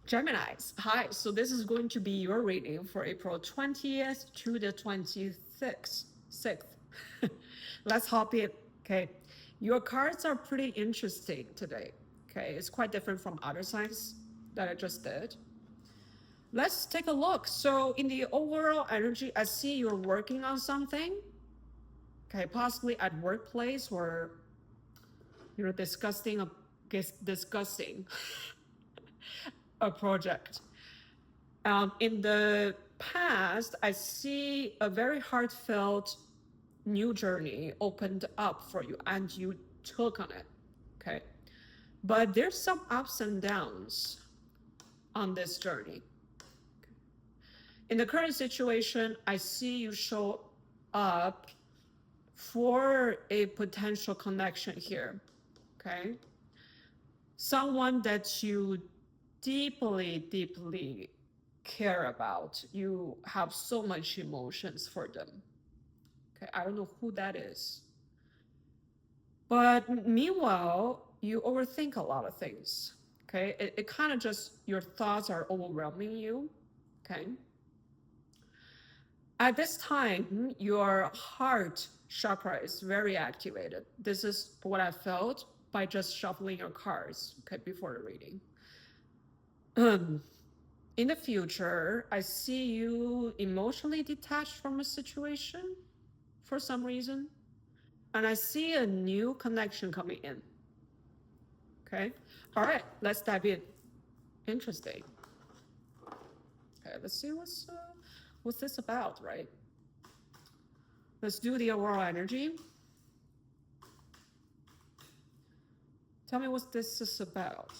Geminis, hi. So this is going to be your reading for April 20th to the 26th. 6th. Let's hop in. Okay. Your cards are pretty interesting today. Okay. It's quite different from other signs that I just did. Let's take a look. So in the overall energy, I see you're working on something. Okay, possibly at workplace or you're discussing a project. In the past, I see a very heartfelt new journey opened up for you and you took on it. Okay. But there's some ups and downs on this journey. In the current situation, I see you show up for a potential connection here. Okay. Someone that you deeply care about. You have so much emotions for them. Okay, I don't know who that is. But meanwhile, you overthink a lot of things. Okay, it kind of just, your thoughts are overwhelming you. Okay. At this time, your heart chakra is very activated. This is what I felt by just shuffling your cards, okay, before the reading. In the future, I see you emotionally detached from a situation for some reason. And I see a new connection coming in. Okay. All right. Let's dive in. Interesting. Okay. Let's see what's this about, right? Let's do the overall energy. Tell me what this is about.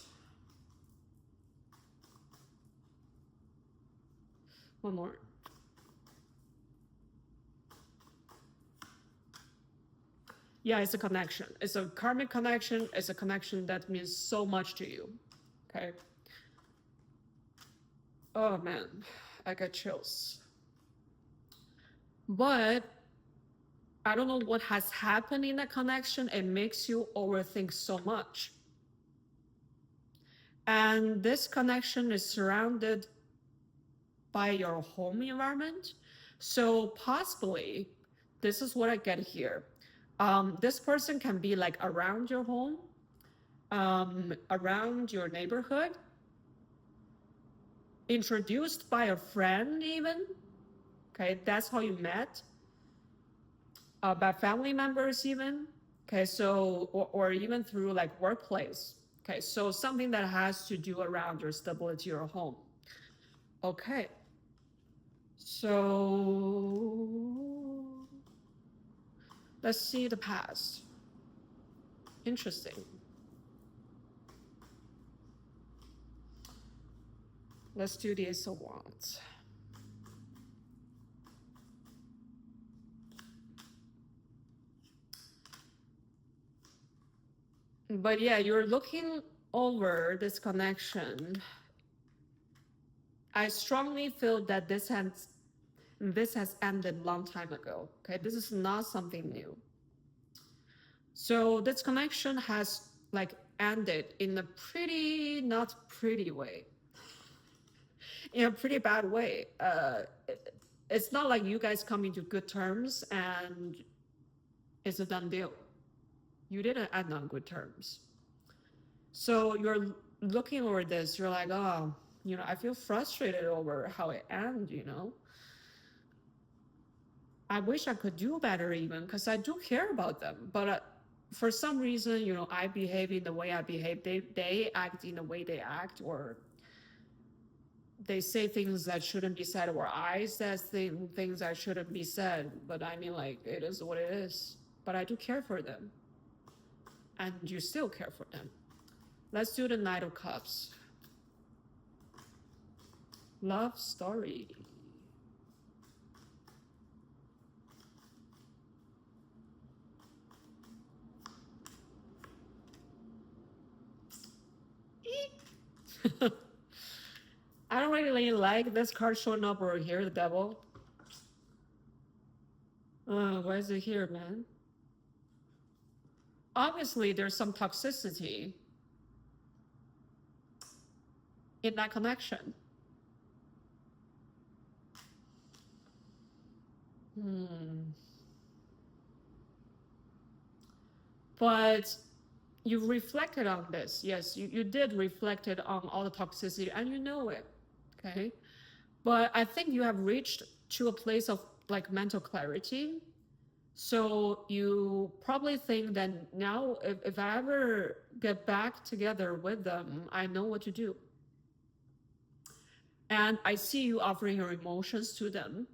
One more. Yeah, it's a connection. It's a karmic connection. It's a connection that means so much to you. Okay. Oh man, I got chills. But I don't know what has happened in that connection. It makes you overthink so much. And this connection is surrounded by your home environment. So possibly, this is what I get here. This person can be like around your home, around your neighborhood, introduced by a friend even. Okay, that's how you met. By family members even. Okay, so, or even through like workplace. Okay, so something that has to do around your stability or home. Okay, so let's see the past. Interesting. Let's do the Ace of Wands. But yeah, you're looking over this connection. I strongly feel that this has ended a long time ago. Okay, this is not something new. So this connection has like ended in a pretty not pretty way, in a pretty bad way. It's not like you guys come into good terms and it's a done deal. You didn't end on good terms. So you're looking over this, you're like, oh, I feel frustrated over how it ended. I wish I could do better even because I do care about them. But for some reason, I behave in the way I behave. They act in the way they act, or they say things that shouldn't be said, or I say things that shouldn't be said. But I mean, like, it is what it is. But I do care for them. And you still care for them. Let's do the Knight of Cups. Love story. I don't really like this card showing up over here, the devil. Why is it here, man? Obviously, there's some toxicity in that connection. But you've reflected on this. Yes, you did reflect it on all the toxicity and you know it. Okay. But I think you have reached to a place of like mental clarity. So you probably think that now if I ever get back together with them, I know what to do. And I see you offering your emotions to them.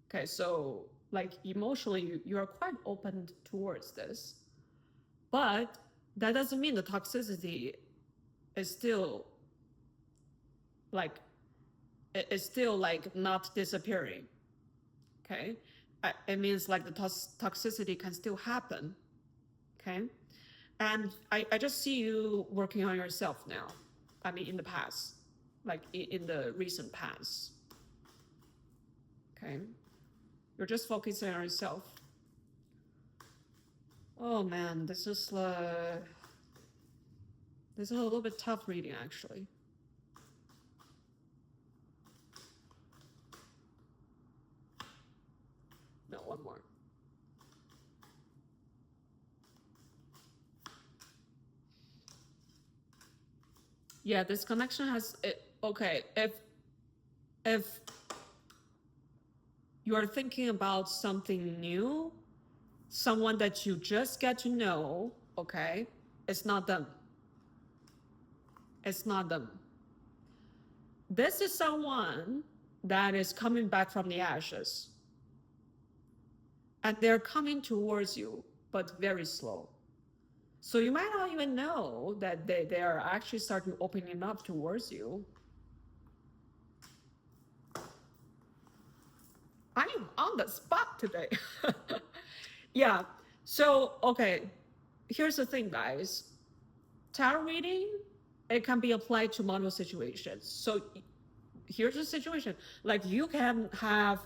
Okay, so like emotionally, you are quite open towards this. But that doesn't mean the toxicity is still like it's still like not disappearing. Okay, it means like the toxicity can still happen. Okay, and I just see you working on yourself now. I mean, in the past, like in the recent past. Okay, you're just focusing on yourself. Oh man, this is a little bit tough reading actually. No, one more. Yeah, this connection has it. Okay, if you are thinking about something new, someone that you just get to know, okay, it's not them. It's not them. This is someone that is coming back from the ashes. And they're coming towards you, but very slow. So you might not even know that they are actually starting opening up towards you. I am on the spot today. Yeah. So, okay. Here's the thing, guys. Tarot reading, it can be applied to multiple situations. So here's the situation. Like you can have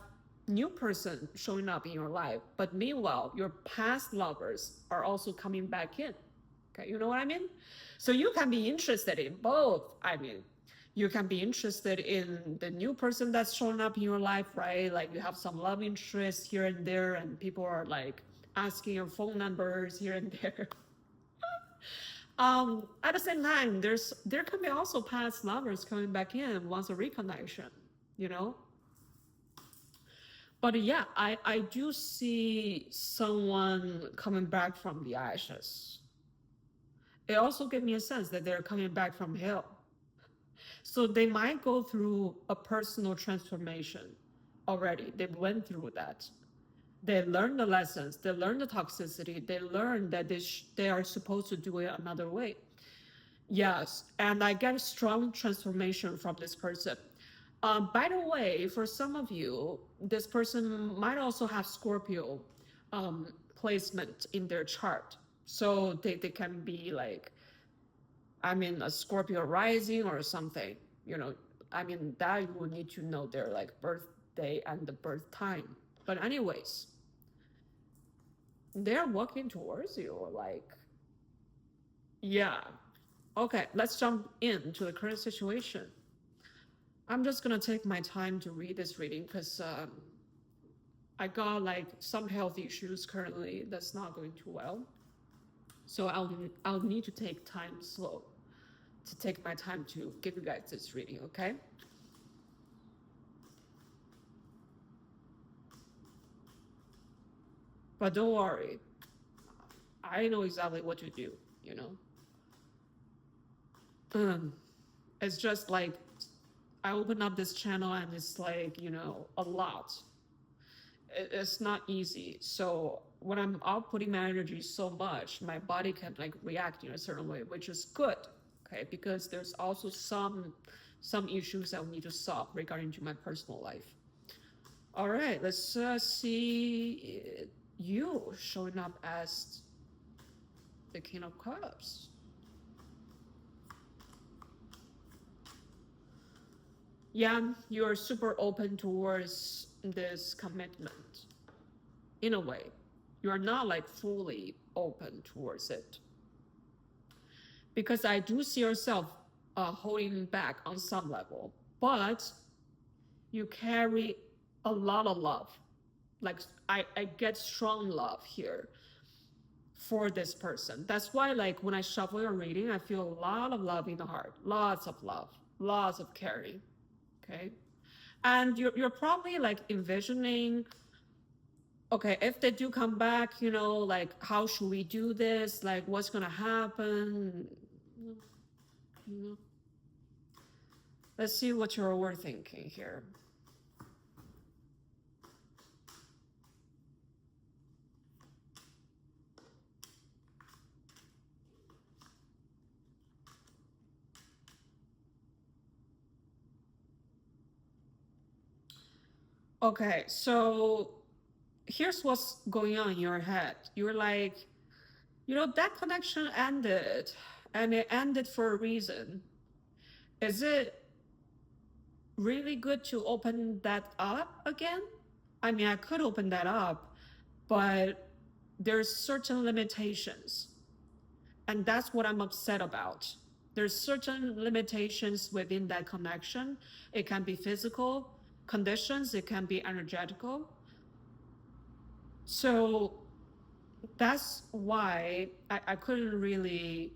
new person showing up in your life, but meanwhile, your past lovers are also coming back in. Okay, you know what I mean? So you can be interested in both. I mean, you can be interested in the new person that's showing up in your life, right? Like you have some love interest here and there, and people are like asking your phone numbers here and there. At the same time, there can be also past lovers coming back in once a reconnection, you know? But yeah, I do see someone coming back from the ashes. It also gives me a sense that they're coming back from hell. So they might go through a personal transformation already. They went through that. They learned the lessons. They learned the toxicity. They learned that they are supposed to do it another way. Yes, and I get a strong transformation from this person. By the way, for some of you, this person might also have Scorpio placement in their chart. So they can be like, I mean, a Scorpio rising or something, you know. I mean, that you will need to know their like birthday and the birth time. But anyways, they're walking towards you, like, yeah. Okay, let's jump into the current situation. I'm just gonna take my time to read this reading because I got like some health issues currently that's not going too well. So I'll need to take time slow to take my time to give you guys this reading, okay? But don't worry, I know exactly what to do, you know? It's just like I open up this channel and it's like, you know, a lot. It's not easy. So when I'm outputting my energy so much, my body can like react in a certain way, which is good, okay? Because there's also some issues that we need to solve regarding to my personal life. All right, let's see you showing up as the King of Cups. Yeah, you're super open towards this commitment. In a way, you're not like fully open towards it. Because I do see yourself holding back on some level, but you carry a lot of love. Like I get strong love here for this person. That's why, like, when I shuffle your reading, I feel a lot of love in the heart, lots of love, lots of caring. Okay. And you're probably like envisioning, okay, if they do come back, you know, like, how should we do this? Like, what's gonna happen? You know, let's see what you're overthinking here. Okay, so here's what's going on in your head. You're like, you know, that connection ended, and it ended for a reason. Is it really good to open that up again? I mean, I could open that up, but there's certain limitations. And that's what I'm upset about. There's certain limitations within that connection. It can be physical conditions, it can be energetical. So that's why I couldn't really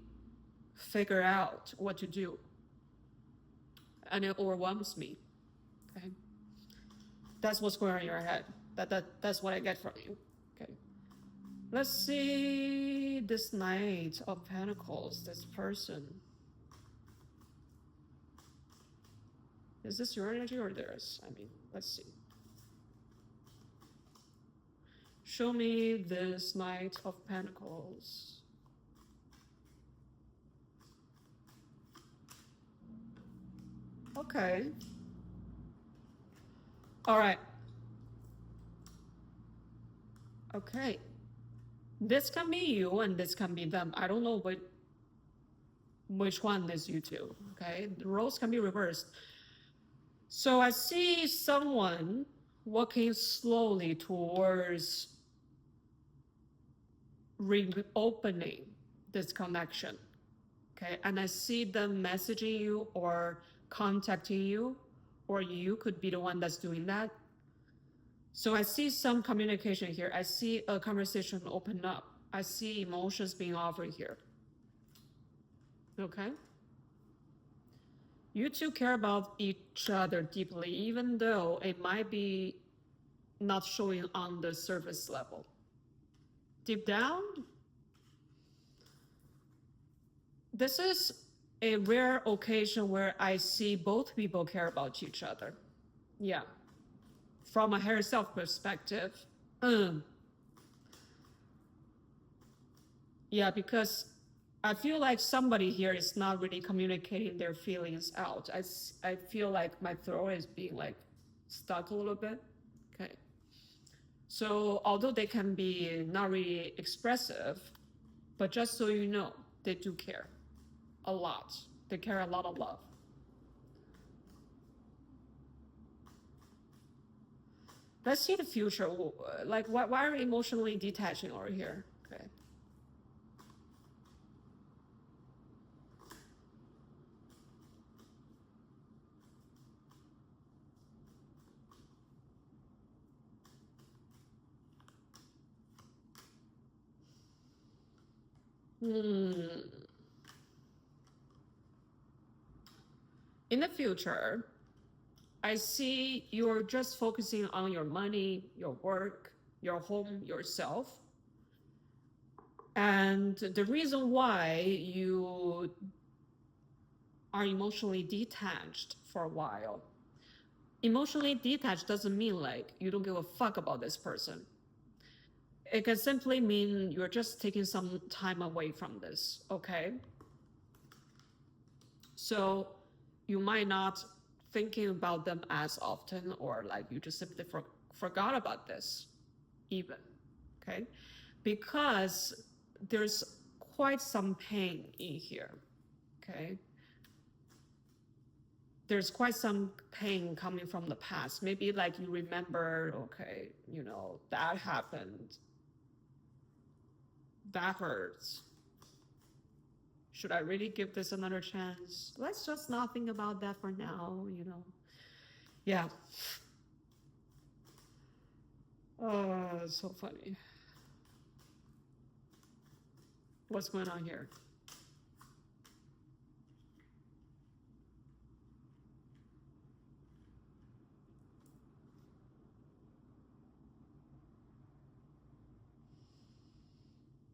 figure out what to do. And it overwhelms me. Okay. That's what's going on in your head. That's what I get from you. Okay. Let's see this Knight of Pentacles, this person. Is this your energy or theirs? I mean, let's see. Show me this Knight of Pentacles. Okay. All right. Okay. This can be you and this can be them. I don't know which one is you two. Okay. The roles can be reversed. So I see someone walking slowly towards reopening this connection. Okay. And I see them messaging you or contacting you, or you could be the one that's doing that. So I see some communication here. I see a conversation open up. I see emotions being offered here. Okay. You two care about each other deeply, even though it might be not showing on the surface level. Deep down, this is a rare occasion where I see both people care about each other. Yeah. From a higher self perspective. Yeah, because I feel like somebody here is not really communicating their feelings out. I feel like my throat is being like stuck a little bit. Okay. So although they can be not really expressive, but just so you know, they do care a lot. They care a lot of love. Let's see the future. Like, why are we emotionally detaching over here? Okay. In the future, I see you're just focusing on your money, your work, your home, yourself. And the reason why you are emotionally detached for a while, emotionally detached doesn't mean like you don't give a fuck about this person. It can simply mean you're just taking some time away from this, okay? So you might not thinking about them as often, or like you just simply forgot about this even, okay? Because there's quite some pain in here, okay? There's quite some pain coming from the past. Maybe like you remember, okay, you know, that happened. That hurts. Should I really give this another chance? Let's just not think about that for now, you know. Yeah. Oh, it's so funny. What's going on here?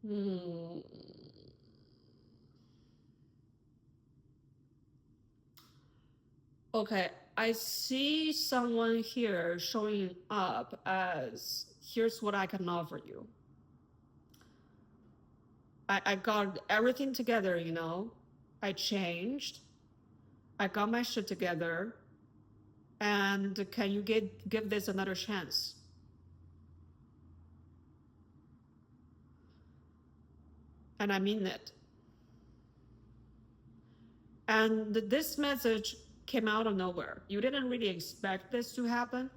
Hmm. Okay, I see someone here showing up as here's what I can offer you. I got everything together, you know. I changed. I got my shit together. And can you give this another chance? And I mean it. And this message came out of nowhere. You didn't really expect this to happen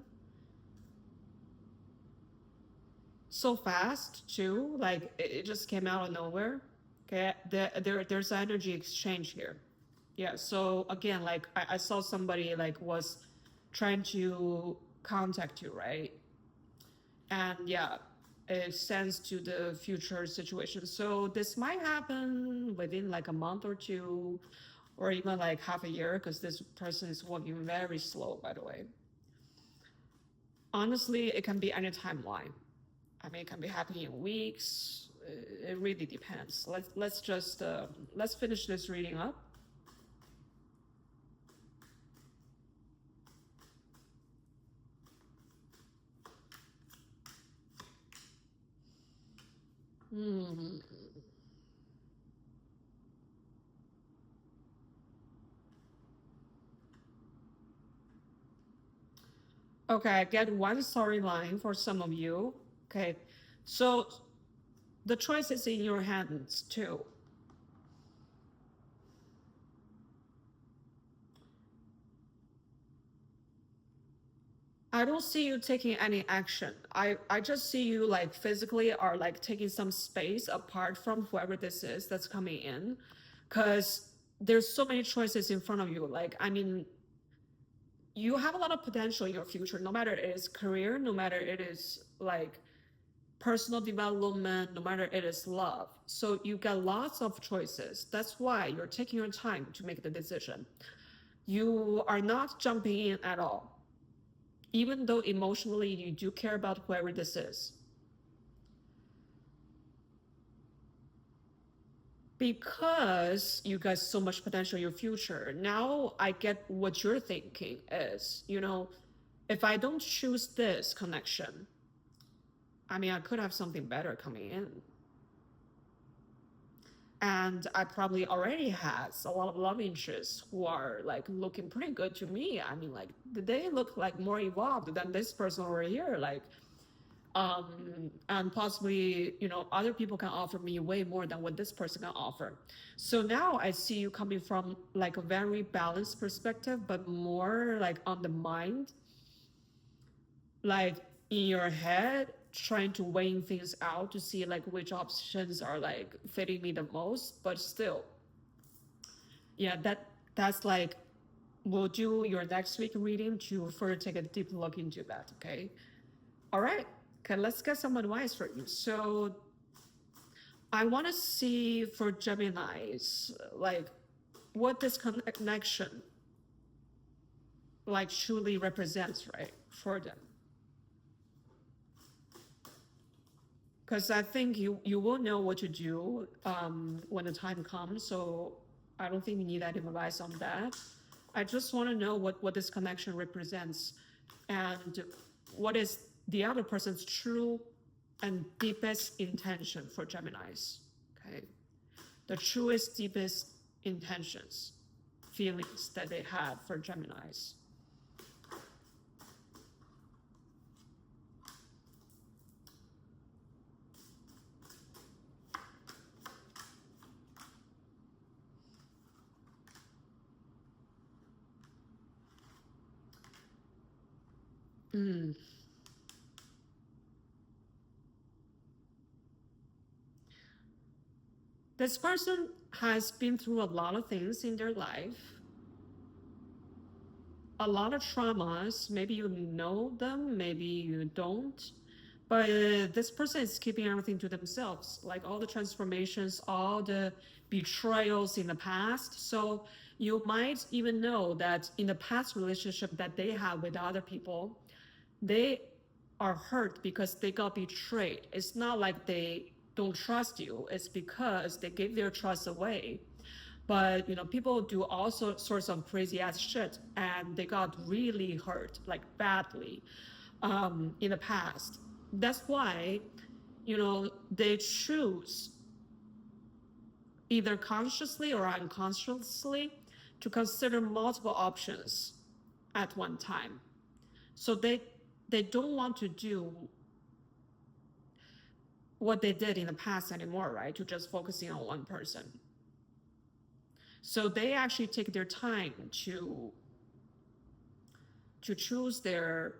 so fast, too. Like it just came out of nowhere. Okay, there's an energy exchange here. Yeah. So again, like I saw somebody like was trying to contact you, right? And yeah, it sends to the future situation. So this might happen within like a month or two, or even like half a year, because this person is working very slow, by the way. Honestly, it can be any timeline. I mean, it can be happening in weeks. It really depends. Let's just let's finish this reading up. Hmm. Okay, I get one storyline for some of you. Okay, so the choice is in your hands too. I don't see you taking any action. I just see you like physically are like taking some space apart from whoever this is that's coming in, because there's so many choices in front of you. Like, I mean, you have a lot of potential in your future, no matter it is career, no matter it is like personal development, no matter it is love. So you get lots of choices. That's why you're taking your time to make the decision. You are not jumping in at all, even though emotionally you do care about whoever this is. Because you got so much potential in your future. Now I get what you're thinking is, you know, if I don't choose this connection, I mean, I could have something better coming in. And I probably already has a lot of love interests who are like looking pretty good to me. I mean, like they look like more evolved than this person over here. Like, and possibly, you know, other people can offer me way more than what this person can offer. So now I see you coming from like a very balanced perspective, but more like on the mind, like in your head, trying to weighing things out to see like which options are like fitting me the most. But still, yeah, that's like we'll do your next week reading to further take a deep look into that. Okay. All right. Okay, let's get some advice for you. So I want to see for Gemini's, like, what this connection like truly represents, right, for them. Because I think you will know what to do when the time comes. So I don't think you need any advice on that. I just want to know what this connection represents and what is the other person's true and deepest intention for Geminis. Okay. The truest, deepest intentions, feelings that they have for Geminis. Mm. This person has been through a lot of things in their life, a lot of traumas. Maybe you know them, maybe you don't. But this person is keeping everything to themselves, like all the transformations, all the betrayals in the past. So you might even know that in the past relationship that they have with other people, they are hurt because they got betrayed. It's not like they don't trust you, it's because they gave their trust away. But people do all sorts of crazy ass shit, and they got really hurt, like badly, in the past. That's why, they choose either consciously or unconsciously to consider multiple options at one time. So they don't want to do what they did in the past anymore, right? To just focusing on one person. So they actually take their time to choose their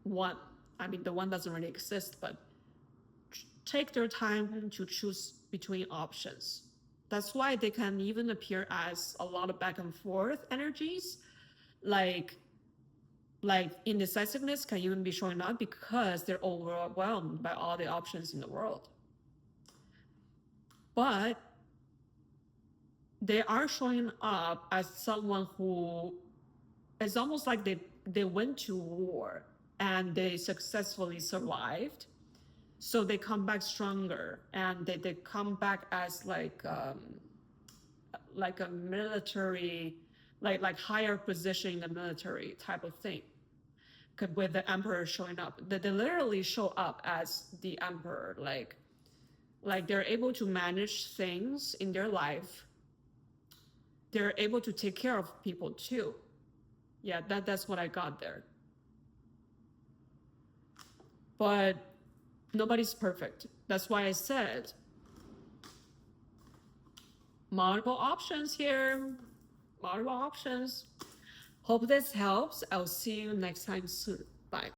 one. I mean, the one doesn't really exist, but take their time to choose between options. That's why they can even appear as a lot of back and forth energies, like indecisiveness can even be showing up because they're overwhelmed by all the options in the world. But they are showing up as someone who is almost like they went to war and they successfully survived. So they come back stronger, and they come back as like a military, like higher position in the military type of thing. With the emperor showing up, they literally show up as the emperor, like they're able to manage things in their life. They're able to take care of people too. Yeah, that's what I got there. But nobody's perfect. That's why I said multiple options here. Multiple options. Hope this helps. I'll see you next time soon. Bye.